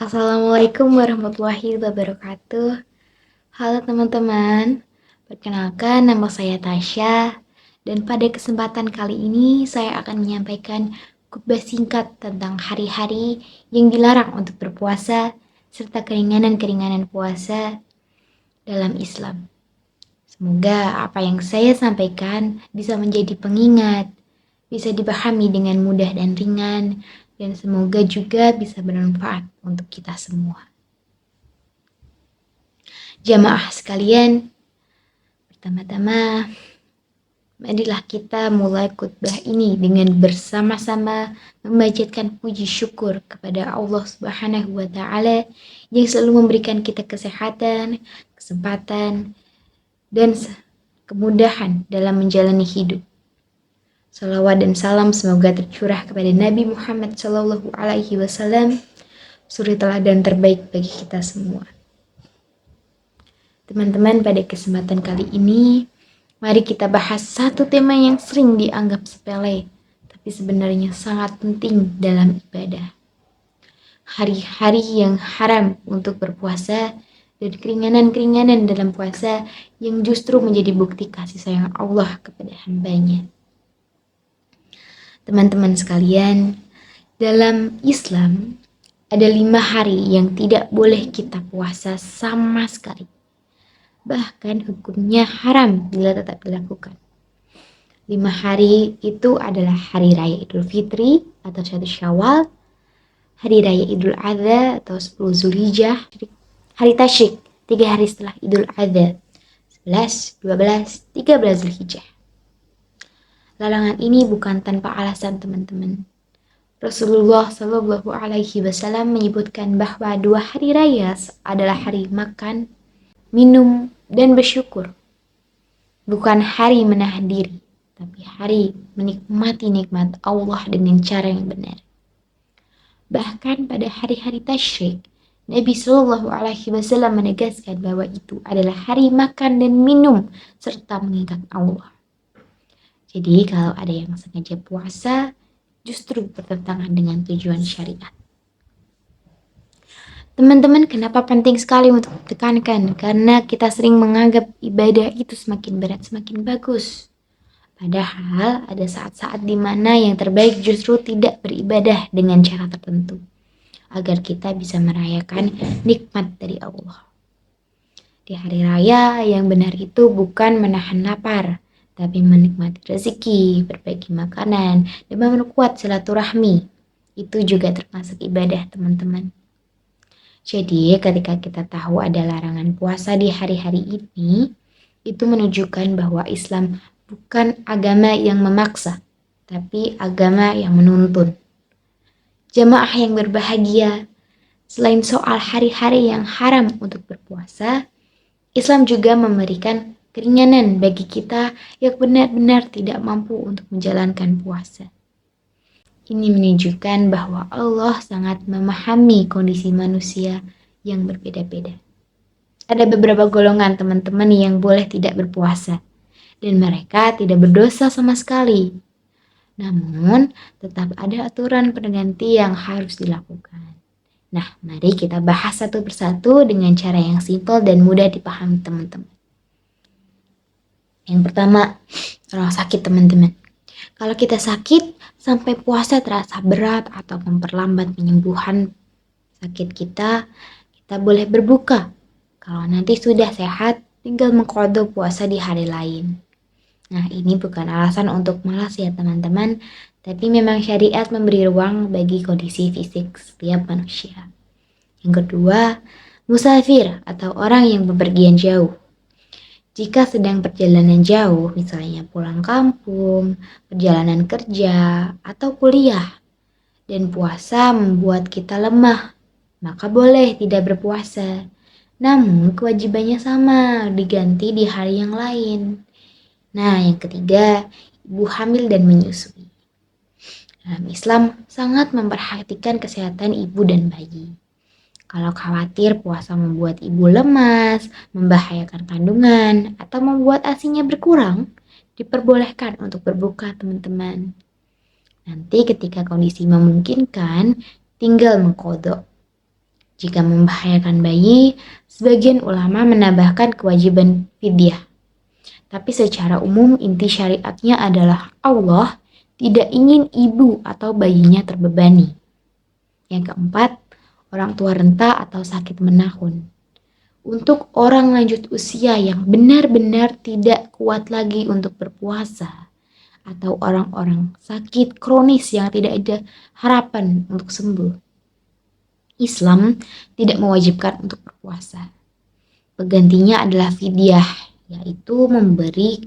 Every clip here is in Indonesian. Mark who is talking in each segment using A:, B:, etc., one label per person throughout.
A: Assalamualaikum warahmatullahi wabarakatuh. Halo teman-teman, perkenalkan nama saya Tasya dan pada kesempatan kali ini saya akan menyampaikan khutbah singkat tentang hari-hari yang dilarang untuk berpuasa serta keringanan-keringanan puasa dalam Islam. Semoga apa yang saya sampaikan bisa menjadi pengingat, bisa dipahami dengan mudah dan ringan, dan semoga juga bisa bermanfaat untuk kita semua. Jamaah sekalian, pertama-tama marilah kita mulai khutbah ini dengan bersama-sama memanjatkan puji syukur kepada Allah Subhanahu wa taala yang selalu memberikan kita kesehatan, kesempatan, dan kemudahan dalam menjalani hidup. Salawat dan salam semoga tercurah kepada Nabi Muhammad Shallallahu Alaihi Wasallam, suri teladan terbaik bagi kita semua. Teman-teman, pada kesempatan kali ini, mari kita bahas satu tema yang sering dianggap sepele, tapi sebenarnya sangat penting dalam ibadah. Hari-hari yang haram untuk berpuasa dan keringanan-keringanan dalam puasa yang justru menjadi bukti kasih sayang Allah kepada hambanya. Teman-teman sekalian, dalam Islam ada 5 hari yang tidak boleh kita puasa sama sekali. Bahkan hukumnya haram bila tetap dilakukan. 5 hari itu adalah Hari Raya Idul Fitri atau 1 Syawal, Hari Raya Idul Adha atau 10 Zulhijjah, Hari Tasyrik 3 hari setelah Idul Adha, 11, 12, 13 Zulhijjah. Larangan ini bukan tanpa alasan teman-teman. Rasulullah Shallallahu Alaihi Wasallam menyebutkan bahwa 2 hari raya adalah hari makan, minum, dan bersyukur. Bukan hari menahan diri, tapi hari menikmati nikmat Allah dengan cara yang benar. Bahkan pada hari-hari tasyrik, Nabi Shallallahu Alaihi Wasallam menegaskan bahwa itu adalah hari makan dan minum serta mengingat Allah. Jadi kalau ada yang sengaja puasa, justru bertentangan dengan tujuan syariat. Teman-teman, kenapa penting sekali untuk ditekankan? Karena kita sering menganggap ibadah itu semakin berat, semakin bagus. Padahal ada saat-saat di mana yang terbaik justru tidak beribadah dengan cara tertentu, agar kita bisa merayakan nikmat dari Allah. Di hari raya yang benar itu bukan menahan lapar, tapi menikmati rezeki, berbagi makanan, dan memperkuat silaturahmi. Itu juga termasuk ibadah, teman-teman. Jadi ketika kita tahu ada larangan puasa di hari-hari ini, itu menunjukkan bahwa Islam bukan agama yang memaksa, tapi agama yang menuntun. Jamaah yang berbahagia, selain soal hari-hari yang haram untuk berpuasa, Islam juga memberikan keringanan bagi kita yang benar-benar tidak mampu untuk menjalankan puasa. Ini menunjukkan bahwa Allah sangat memahami kondisi manusia yang berbeda-beda. Ada beberapa golongan teman-teman yang boleh tidak berpuasa, dan mereka tidak berdosa sama sekali. Namun, tetap ada aturan pengganti yang harus dilakukan. Nah, mari kita bahas satu persatu dengan cara yang simpel dan mudah dipahami teman-teman. Yang pertama, orang sakit teman-teman. Kalau kita sakit, sampai puasa terasa berat atau memperlambat penyembuhan sakit kita boleh berbuka. Kalau nanti sudah sehat, tinggal mengqadha puasa di hari lain. Nah, ini bukan alasan untuk malas ya teman-teman, tapi memang syariat memberi ruang bagi kondisi fisik setiap manusia. Yang kedua, musafir atau orang yang bepergian jauh. Jika sedang perjalanan jauh, misalnya pulang kampung, perjalanan kerja, atau kuliah, dan puasa membuat kita lemah, maka boleh tidak berpuasa. Namun kewajibannya sama, diganti di hari yang lain. Nah, yang ketiga, ibu hamil dan menyusui. Dalam Islam sangat memperhatikan kesehatan ibu dan bayi. Kalau khawatir puasa membuat ibu lemas, membahayakan kandungan, atau membuat ASINya berkurang, diperbolehkan untuk berbuka teman-teman. Nanti ketika kondisi memungkinkan, tinggal mengqadha. Jika membahayakan bayi, sebagian ulama menambahkan kewajiban fidyah. Tapi secara umum inti syariatnya adalah Allah tidak ingin ibu atau bayinya terbebani. Yang keempat, orang tua renta atau sakit menahun. Untuk orang lanjut usia yang benar-benar tidak kuat lagi untuk berpuasa, atau orang-orang sakit kronis yang tidak ada harapan untuk sembuh, Islam tidak mewajibkan untuk berpuasa. Penggantinya adalah fidyah, yaitu memberi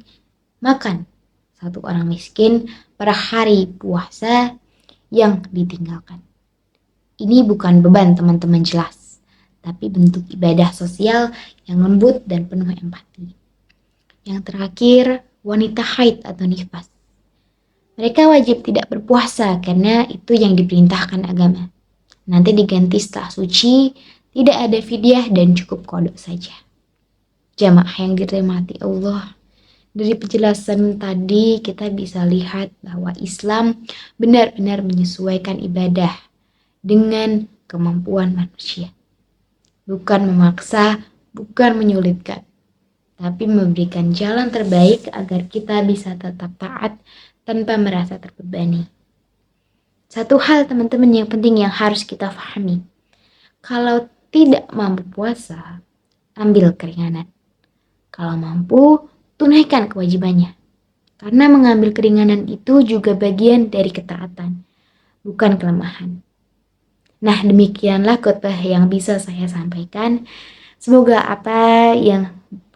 A: makan satu orang miskin per hari puasa yang ditinggalkan. Ini bukan beban teman-teman, jelas, tapi bentuk ibadah sosial yang lembut dan penuh empati. Yang terakhir, wanita haid atau nifas. Mereka wajib tidak berpuasa karena itu yang diperintahkan agama. Nanti diganti setelah suci, tidak ada fidyah dan cukup qada saja. Jamaah yang dirahmati Allah, dari penjelasan tadi kita bisa lihat bahwa Islam benar-benar menyesuaikan ibadah dengan kemampuan manusia. Bukan memaksa, bukan menyulitkan, tapi memberikan jalan terbaik agar kita bisa tetap taat tanpa merasa terbebani. Satu hal teman-teman yang penting yang harus kita pahami, kalau tidak mampu puasa, ambil keringanan. Kalau mampu, tunaikan kewajibannya. Karena mengambil keringanan itu juga bagian dari ketaatan, bukan kelemahan. Nah, demikianlah khotbah yang bisa saya sampaikan. Semoga apa yang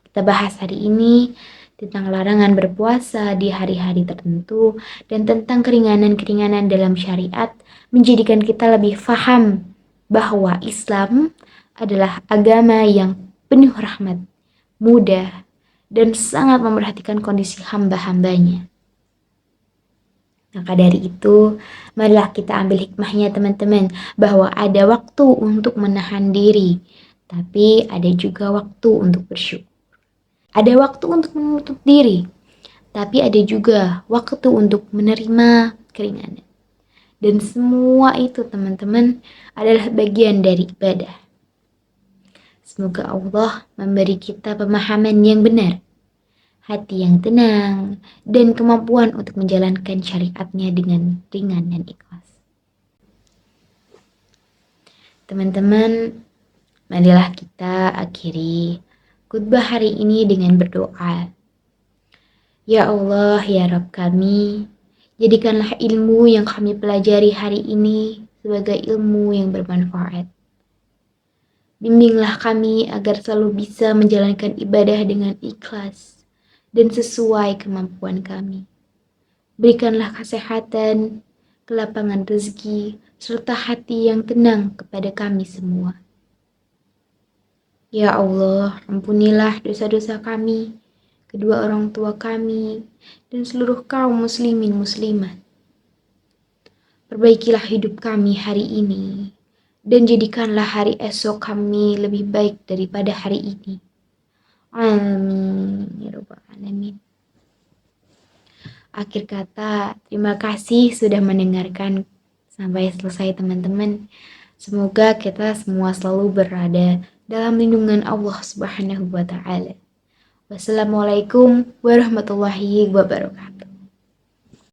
A: kita bahas hari ini tentang larangan berpuasa di hari-hari tertentu dan tentang keringanan-keringanan dalam syariat menjadikan kita lebih paham bahwa Islam adalah agama yang penuh rahmat, mudah, dan sangat memperhatikan kondisi hamba-hambanya. Maka dari itu, marilah kita ambil hikmahnya teman-teman, bahwa ada waktu untuk menahan diri, tapi ada juga waktu untuk bersyukur. Ada waktu untuk menutup diri, tapi ada juga waktu untuk menerima keringanan. Dan semua itu teman-teman adalah bagian dari ibadah. Semoga Allah memberi kita pemahaman yang benar, hati yang tenang, dan kemampuan untuk menjalankan syariatnya dengan ringan dan ikhlas. Teman-teman, marilah kita akhiri khutbah hari ini dengan berdoa. Ya Allah, ya Rabb kami, jadikanlah ilmu yang kami pelajari hari ini sebagai ilmu yang bermanfaat. Bimbinglah kami agar selalu bisa menjalankan ibadah dengan ikhlas dan sesuai kemampuan kami. Berikanlah kesehatan, kelapangan rezeki, serta hati yang tenang kepada kami semua. Ya Allah, ampunilah dosa-dosa kami, kedua orang tua kami, dan seluruh kaum muslimin muslimat. Perbaikilah hidup kami hari ini, dan jadikanlah hari esok kami lebih baik daripada hari ini. Amin ya rabbal alamin. Akhir kata, terima kasih sudah mendengarkan sampai selesai teman-teman. Semoga kita semua selalu berada dalam lindungan Allah Subhanahu wa Ta'ala. Wassalamualaikum warahmatullahi wabarakatuh.